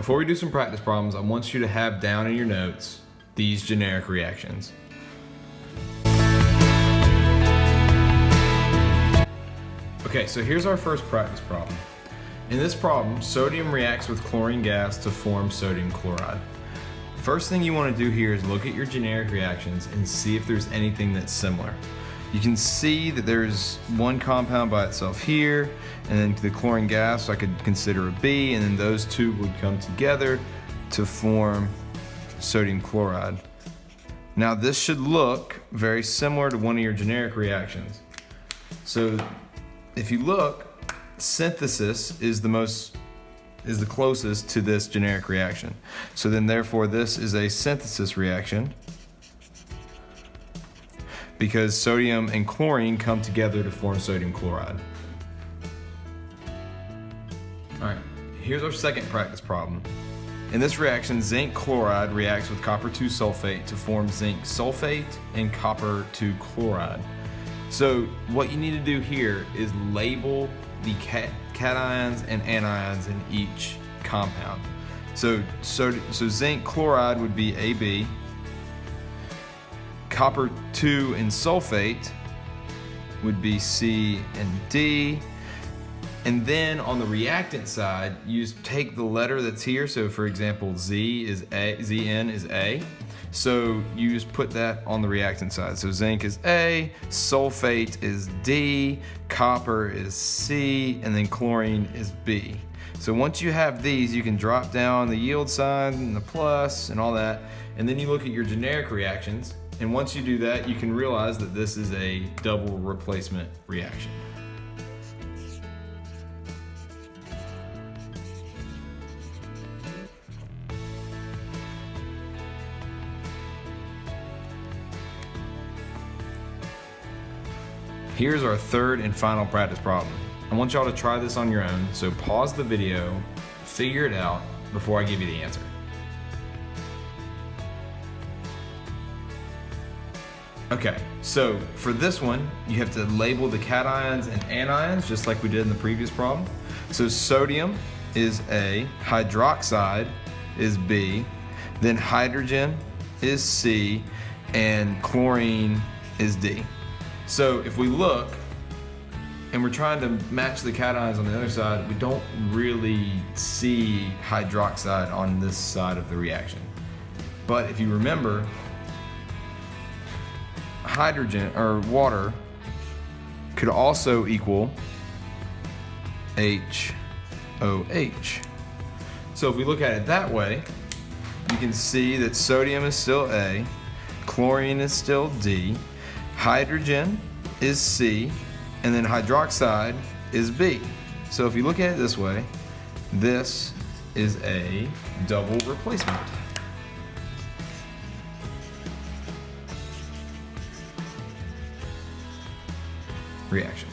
before we do some practice problems, I want you to have down in your notes these generic reactions. Okay, so here's our first practice problem. In this problem, sodium reacts with chlorine gas to form sodium chloride. First thing you want to do here is look at your generic reactions and see if there's anything that's similar. You can see that there's one compound by itself here, and then the chlorine gas I could consider a B, and then those two would come together to form sodium chloride. Now this should look very similar to one of your generic reactions. So if you look, synthesis is the closest to this generic reaction. So then therefore this is a synthesis reaction because sodium and chlorine come together to form sodium chloride. Alright, here's our second practice problem. In this reaction, zinc chloride reacts with copper 2 sulfate to form zinc sulfate and copper 2 chloride. So what you need to do here is label the cations and anions in each compound. So zinc chloride would be AB, copper 2 and sulfate would be C and D, and then on the reactant side, you just take the letter that's here. So for example, Z is A, Zn is A. So you just put that on the reactant side. So zinc is A, sulfate is D, copper is C, and then chlorine is B. So once you have these, you can drop down the yield sign and the plus and all that, and then you look at your generic reactions, and once you do that, you can realize that this is a double replacement reaction. Here's our third and final practice problem. I want y'all to try this on your own, so pause the video, figure it out before I give you the answer. Okay, so for this one, you have to label the cations and anions just like we did in the previous problem. So sodium is A, hydroxide is B, then hydrogen is C, and chlorine is D. So if we look and we're trying to match the cations on the other side, we don't really see hydroxide on this side of the reaction. But if you remember, hydrogen or water could also equal HOH. So if we look at it that way, you can see that sodium is still A, chlorine is still D, hydrogen is C, and then hydroxide is B. So if you look at it this way, this is a double replacement reaction.